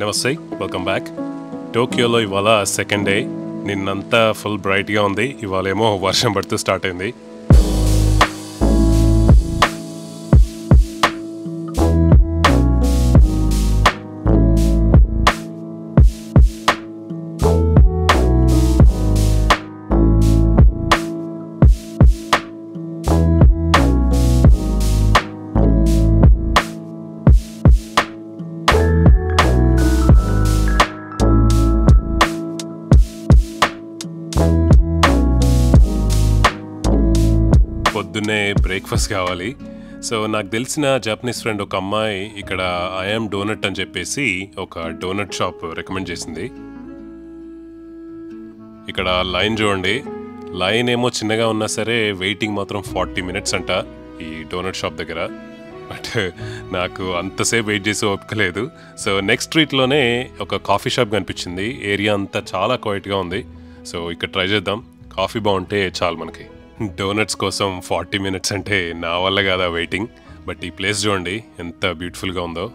నమస్తే, welcome back. టోక్యోలో ఇవాళ second day. నిన్నంతా ఫుల్ బ్రైట్గా ఉంది, ఇవాళేమో వర్షం పడుతూ స్టార్ట్ అయింది. పొద్దున్నే బ్రేక్ఫాస్ట్ కావాలి. సో నాకు తెలిసిన జాపనీస్ ఫ్రెండ్ ఒక అమ్మాయి ఇక్కడ ఐఎమ్ డోనట్ అని చెప్పేసి ఒక డోనట్ షాప్ రికమెండ్ చేసింది. ఇక్కడ లైన్ చూడండి, లైన్ ఏమో చిన్నగా ఉన్నా సరే వెయిటింగ్ మాత్రం 40 minutes అంట ఈ డోనట్ షాప్ దగ్గర. బట్ నాకు అంతసేపు వెయిట్ చేసి ఓపికలేదు. సో నెక్స్ట్ స్ట్రీట్లోనే ఒక కాఫీ షాప్ కనిపించింది. ఏరియా అంతా చాలా క్వైట్గా ఉంది. సో ఇక్కడ ట్రై చేద్దాం. కాఫీ బాగుంటే చాలు మనకి. డోనట్స్ కోసం 40 minutes అంటే నా వల్ల కాదా వెయిటింగ్. బట్ ఈ ప్లేస్ చూడండి ఎంత బ్యూటిఫుల్గా ఉందో.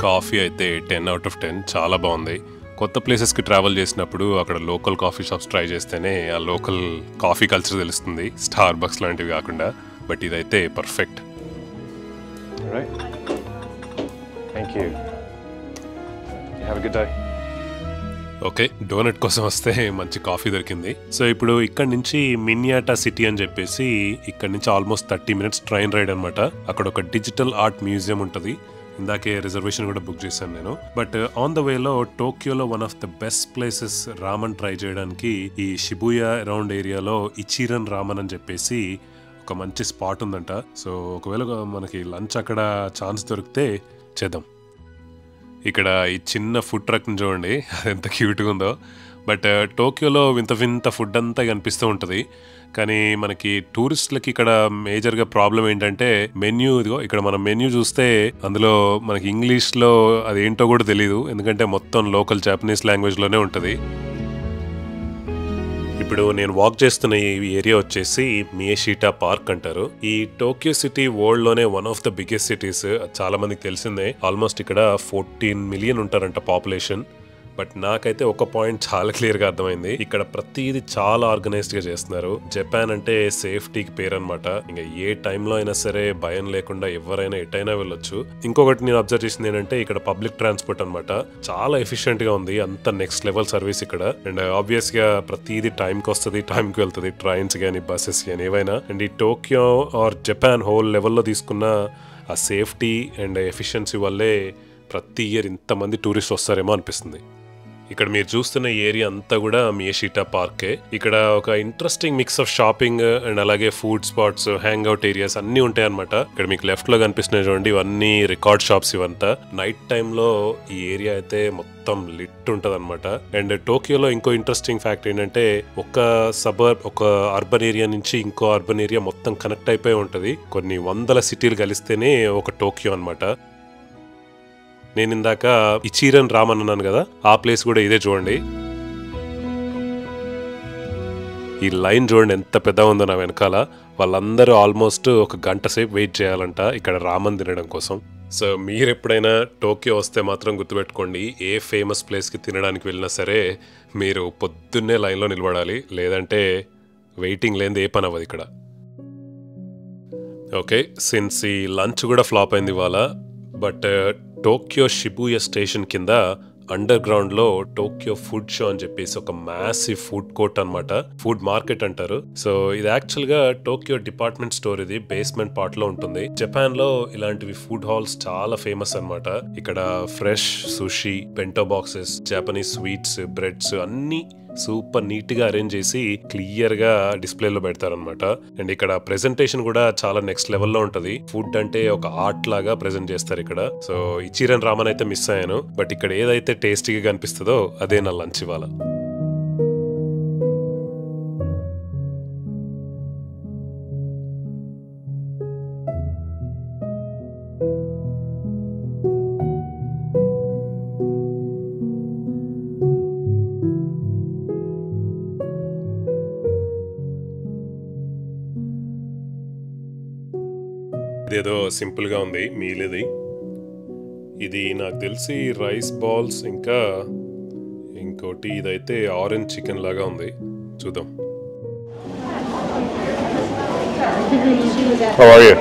కాఫీ అయితే 10 out of 10 చాలా బాగుంది. కొత్త ప్లేసెస్కి ట్రావెల్ చేసినప్పుడు అక్కడ లోకల్ కాఫీ షాప్స్ ట్రై చేస్తేనే ఆ లోకల్ కాఫీ కల్చర్ తెలుస్తుంది, స్టార్ బక్స్ లాంటివి కాకుండా. బట్ ఇదైతే పర్ఫెక్ట్. ఓకే, డోనట్ కోసం వస్తే మంచి కాఫీ దొరికింది. సో ఇప్పుడు ఇక్కడ నుంచి మిన్యాటా సిటీ అని చెప్పేసి ఇక్కడ నుంచి ఆల్మోస్ట్ 30 minutes ట్రైన్ రైడ్ అనమాట. అక్కడ ఒక డిజిటల్ ఆర్ట్ మ్యూజియం ఉంటుంది. ఇందాకే రిజర్వేషన్ కూడా బుక్ చేశాను నేను. బట్ ఆన్ ద వేలో టోక్యోలో one of the best places ramen try చేయడానికి ఈ షిబుయా అరౌండ్ ఏరియాలో ఇచిరన్ రామన్ అని చెప్పేసి ఒక మంచి స్పాట్ ఉందంట. సో ఒకవేళ మనకి లంచ్ అక్కడ ఛాన్స్ దొరికితే చేద్దాం. ఇక్కడ ఈ చిన్న ఫుడ్ ట్రక్ని చూడండి, అది ఎంత క్యూట్గా ఉందో. బట్ టోక్యోలో వింత వింత ఫుడ్ అంతా కనిపిస్తూ ఉంటుంది. కానీ మనకి టూరిస్టులకి ఇక్కడ మేజర్గా ప్రాబ్లం ఏంటంటే మెన్యూ. ఇదిగో ఇక్కడ మనం మెన్యూ చూస్తే అందులో మనకి ఇంగ్లీష్లో అది ఏంటో కూడా తెలియదు, ఎందుకంటే మొత్తం లోకల్ జాపనీస్ లాంగ్వేజ్లోనే ఉంటుంది. ఇప్పుడు నేను వాక్ చేస్తున్న ఈ ఏరియా వచ్చేసి మియాషిటా పార్క్ అంటారు. ఈ టోక్యో సిటీ వరల్డ్ లోనే one of the biggest cities. చాలా మందికి తెలిసిందే. ఆల్మోస్ట్ ఇక్కడ 14 million ఉంటారంట పాపులేషన్. బట్ నాకైతే ఒక పాయింట్ చాలా క్లియర్గా అర్థమైంది. ఇక్కడ ప్రతిదీ చాలా ఆర్గనైజ్డ్ గా చేస్తున్నారు. జపాన్ అంటే సేఫ్టీకి పేరు అనమాట. ఇంకా ఏ టైంలో అయినా సరే భయం లేకుండా ఎవరైనా ఎటైనా వెళ్ళొచ్చు. ఇంకొకటి నేను అబ్జర్వ్ చేసింది ఏంటంటే ఇక్కడ పబ్లిక్ ట్రాన్స్పోర్ట్ అనమాట చాలా ఎఫిషియెంట్ గా ఉంది. అంత నెక్స్ట్ లెవెల్ సర్వీస్ ఇక్కడ. అండ్ ఆబ్వియస్ గా ప్రతిదీ టైంకి వస్తుంది, టైంకి వెళ్తుంది. ట్రైన్స్ కానీ బస్సెస్ కానీ ఏవైనా. అండ్ ఈ టోక్యో ఆర్ జపాన్ హోల్ లెవెల్లో తీసుకున్న ఆ సేఫ్టీ అండ్ ఎఫిషియన్సీ వల్లే ప్రతి ఇయర్ ఇంతమంది టూరిస్ట్ వస్తారేమో అనిపిస్తుంది. ఇక్కడ మీరు చూస్తున్న ఏరియా అంతా కూడా మియాషిటా పార్కే. ఇక్కడ ఒక interesting mix of shopping and అలాగే food spots, hang out areas అన్ని ఉంటాయి అనమాట. ఇక్కడ మీకు లెఫ్ట్ లో కనిపిస్తున్నాయి చూడండి, ఇవన్నీ రికార్డ్ షాప్స్. ఇవంతా నైట్ టైంలో ఈ ఏరియా అయితే మొత్తం లిట్ ఉంటది అనమాట. అండ్ టోక్యోలో ఇంకో ఇంట్రెస్టింగ్ ఫ్యాక్ట్ ఏంటంటే ఒక సబర్బ్, ఒక అర్బన్ ఏరియా నుంచి ఇంకో అర్బన్ ఏరియా మొత్తం కనెక్ట్ అయిపోయి ఉంటది. కొన్ని వందల సిటీలు కలిస్తేనే ఒక టోక్యో అనమాట. నేను ఇందాక ఇచిరన్ రామన్ అన్నాను కదా, ఆ ప్లేస్ కూడా ఇదే చూడండి. ఈ లైన్ చూడండి ఎంత పెద్ద ఉందో నా వెనకాల. వాళ్ళందరూ ఆల్మోస్ట్ ఒక గంట సేపు వెయిట్ చేయాలంట ఇక్కడ రామన్ తినడం కోసం. సో మీరు ఎప్పుడైనా టోక్యో వస్తే మాత్రం గుర్తుపెట్టుకోండి, ఏ ఫేమస్ ప్లేస్కి తినడానికి వెళ్ళినా సరే మీరు పొద్దున్నే లైన్లో నిలబడాలి, లేదంటే వెయిటింగ్ లేనిది ఏ పని అవ్వదు ఇక్కడ. ఓకే, సిన్స్ ఈ లంచ్ కూడా ఫ్లాప్ అయింది ఇవాళ. బట్ టోక్యో షిబుయా స్టేషన్ కింద అండర్ గ్రౌండ్ లో టోక్యో ఫుడ్ షో అని చెప్పేసి ఒక మ్యాసివ్ ఫుడ్ కోర్ట్ అనమాట. ఫుడ్ మార్కెట్ అంటారు. సో ఇది యాక్చువల్ గా టోక్యో డిపార్ట్మెంట్ స్టోర్. ఇది బేస్మెంట్ పార్ట్ లో ఉంటుంది. జపాన్ లో ఇలాంటివి ఫుడ్ హాల్స్ చాలా ఫేమస్ అనమాట. ఇక్కడ fresh Sushee, bento boxes, Japanese sweets, breads అన్ని సూపర్ నీట్ గా అరేంజ్ చేసి క్లియర్ గా డిస్ప్లేలో పెడతారనమాట. అండ్ ఇక్కడ ప్రెజెంటేషన్ కూడా చాలా నెక్స్ట్ లెవెల్లో ఉంటది. ఫుడ్ అంటే ఒక ఆర్ట్ లాగా ప్రెజెంట్ చేస్తారు ఇక్కడ. సో ఇచిరన్ రామన్ అయితే మిస్ అయ్యాను. బట్ ఇక్కడ ఏదైతే టేస్టీగా కనిపిస్తుందో అదే నా లంచ్ ఇవాళ. ఇదేదో సింపుల్గా ఉంది మీల్ ఇది నాకు తెలిసి రైస్ బాల్స్ ఇంకా ఇంకోటి ఇదైతే ఆరెంజ్ చికెన్ లాగా ఉంది చూద్దాం. How are you?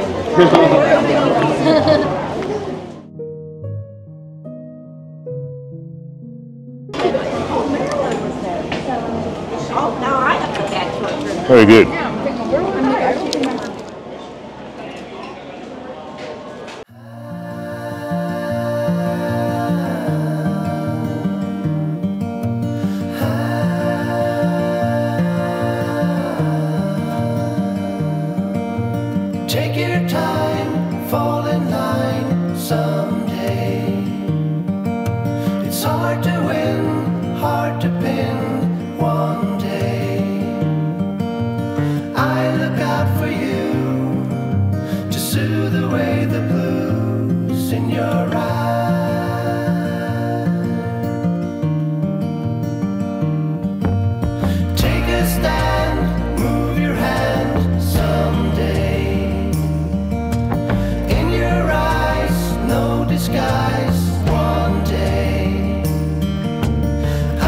Very good. Take your time, fall in line someday. It's hard to win, hard to pin one day. I look out for you to soothe away the blues in your eyes. Take a stand, move your hand someday. Skies one day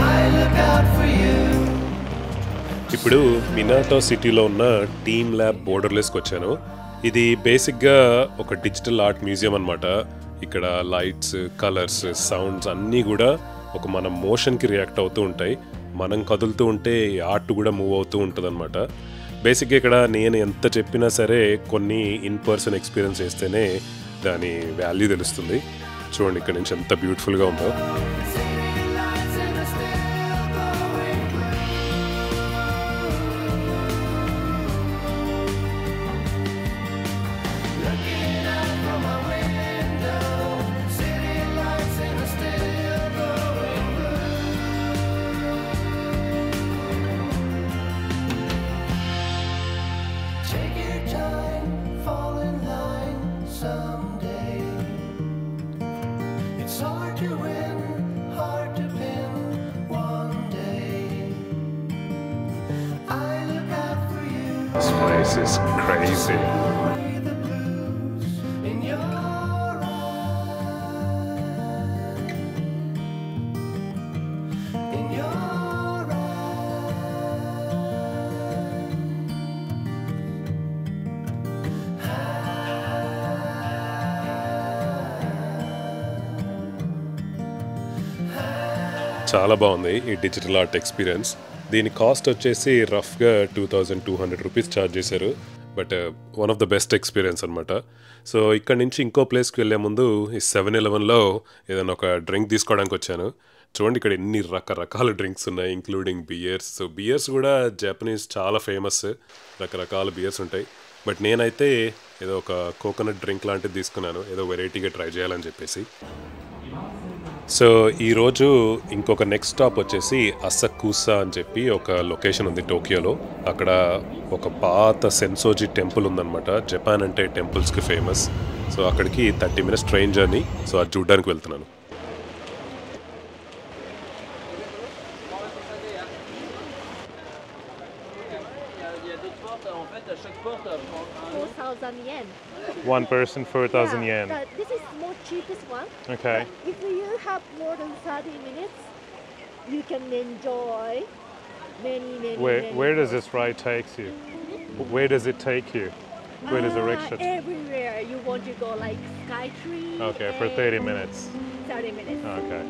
I look out for you. ఇప్పుడు Minato సిటీలో ఉన్న team lab బోర్డర్లెస్కి వచ్చాను. ఇది బేసిక్గా ఒక digital art museum అనమాట. ఇక్కడ lights, colours, sounds అన్నీ కూడా ఒక మన మోషన్కి రియాక్ట్ అవుతూ ఉంటాయి. మనం కదులుతూ ఉంటే ఆర్ట్ కూడా మూవ్ అవుతూ ఉంటుంది అనమాట. బేసిక్గా ఇక్కడ నేను ఎంత చెప్పినా సరే కొన్ని ఇన్ పర్సన్ ఎక్స్పీరియన్స్ చేస్తేనే దాని వాల్యూ తెలుస్తుంది. చూడండి ఇక్కడ నుంచి ఎంత బ్యూటిఫుల్గా ఉందో. This place is crazy. చాలా బాగుంది ఈ డిజిటల్ ఆర్ట్ ఎక్స్పీరియన్స్. దీని కాస్ట్ వచ్చేసి రఫ్గా 2200 రూపీస్ ఛార్జ్ చేశారు. But one of the best experience అనమాట. సో ఇక్కడ నుంచి ఇంకో ప్లేస్కి వెళ్ళే ముందు ఈ 7-Elevenలో ఏదైనా ఒక డ్రింక్ తీసుకోవడానికి వచ్చాను. చూడండి ఇక్కడ ఎన్ని రకరకాల డ్రింక్స్ ఉన్నాయి, ఇంక్లూడింగ్ బియర్స్. సో బియర్స్ కూడా జపనీస్ చాలా ఫేమస్, రకరకాల బియర్స్ ఉంటాయి. బట్ నేనైతే ఏదో ఒక కోకోనట్ డ్రింక్ లాంటిది తీసుకున్నాను, ఏదో వెరైటీగా ట్రై చేయాలని చెప్పేసి. సో ఈరోజు ఇంకొక నెక్స్ట్ స్టాప్ వచ్చేసి అసకుసా అని చెప్పి ఒక లొకేషన్ ఉంది టోక్యోలో. అక్కడ ఒక పాత సెన్సోజీ టెంపుల్ ఉందన్నమాట. జపాన్ అంటే టెంపుల్స్కి ఫేమస్. సో అక్కడికి 30 minutes ట్రైన్ జర్నీ. సో అది చూడడానికి వెళ్తున్నాను. yen. One person, 4,000 yen. This is more cheapest one. Okay. But if you have more than 30 minutes, you can enjoy many. Where does this ride take you? Where does it take you? Where does the rickshaw? Everywhere you want to go, like Skytree. Okay, for 30 minutes. 30 minutes. Okay.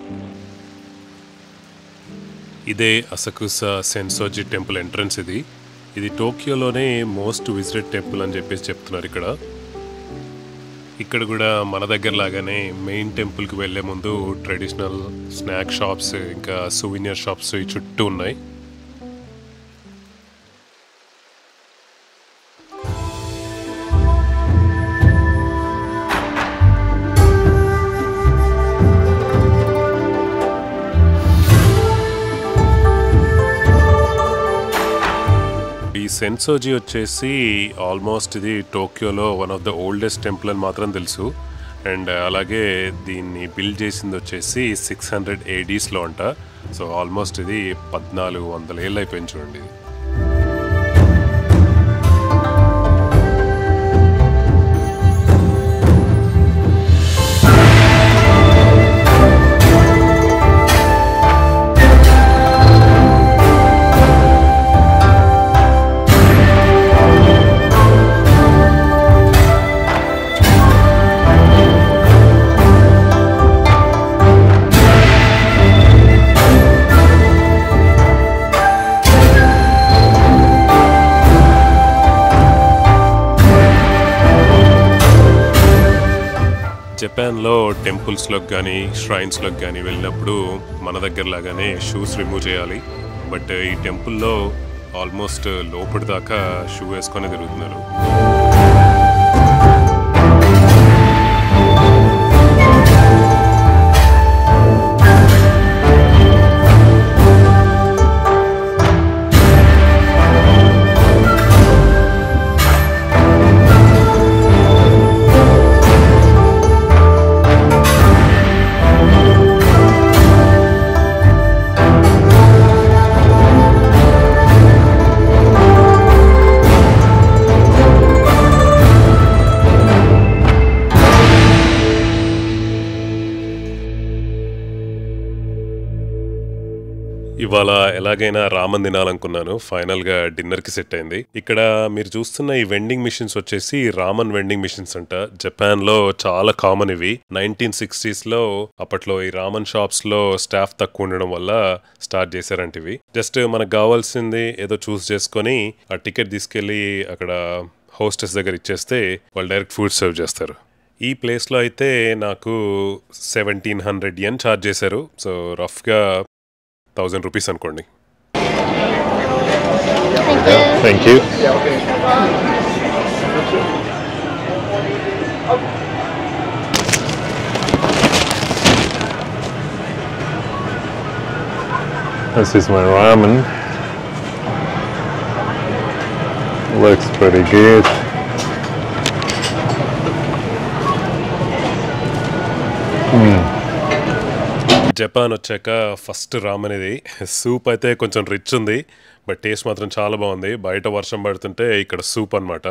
ఇదే Asakusa Sensoji temple entrance. ఇది టోక్యోలోనే most visited temple అని చెప్పేసి చెప్తున్నారు ఇక్కడ. ఇక్కడ కూడా మన దగ్గర లాగానే మెయిన్ టెంపుల్కి వెళ్ళే ముందు ట్రెడిషనల్ స్నాక్ షాప్స్ ఇంకా సూవినియర్ షాప్స్ ఈ చుట్టూ ఉన్నాయి. ఈ సెన్సోజీ వచ్చేసి ఆల్మోస్ట్ ఇది టోక్యోలో one of the oldest temple అని మాత్రం తెలుసు. అండ్ అలాగే దీన్ని బిల్డ్ చేసింది వచ్చేసి 600 ADsలో అంట. సో ఆల్మోస్ట్ ఇది 1400 ఏళ్ళు అయిపోయింది చూడండి. జపాన్లో టెంపుల్స్లోకి కానీ ష్రైన్స్లోకి కానీ వెళ్ళినప్పుడు మన దగ్గర లాగానే షూస్ రిమూవ్ చేయాలి. బట్ ఈ టెంపుల్లో ఆల్మోస్ట్ లోపటి దాకా షూ వేసుకొని తిరుగుతున్నారు. ఇవాళ ఎలాగైనా రామన్ తినాలనుకున్నాను. ఫైనల్ గా డిన్నర్ కి సెట్ అయింది. ఇక్కడ మీరు చూస్తున్న ఈ వెండింగ్ మిషన్స్ వచ్చేసి రామన్ వెండింగ్ మిషన్స్ అంట. జపాన్ లో చాలా కామన్ ఇవి. 1960s లో అప్పట్లో ఈ రామన్ షాప్స్ లో స్టాఫ్ తక్కువ ఉండడం వల్ల స్టార్ట్ చేశారంట ఇవి. జస్ట్ మనకు కావాల్సింది ఏదో చూస్ చేసుకొని ఆ టికెట్ తీసుకెళ్లి అక్కడ హోస్టెస్ దగ్గర ఇచ్చేస్తే వాళ్ళు డైరెక్ట్ ఫుడ్ సర్వ్ చేస్తారు. ఈ ప్లేస్లో అయితే నాకు 1700 yen ఛార్జ్ చేశారు. సో రఫ్గా 1000 rupees అనుకోండి. Thank you. This is my ramen. Looks pretty good. Japan వచ్చాక ఫస్ట్ రామన్ ఇది. సూప్ అయితే కొంచెం రిచ్ ఉంది, బట్ టేస్ట్ మాత్రం చాలా బాగుంది. బయట వర్షం పడుతుంటే ఇక్కడ సూప్ అన్నమాట.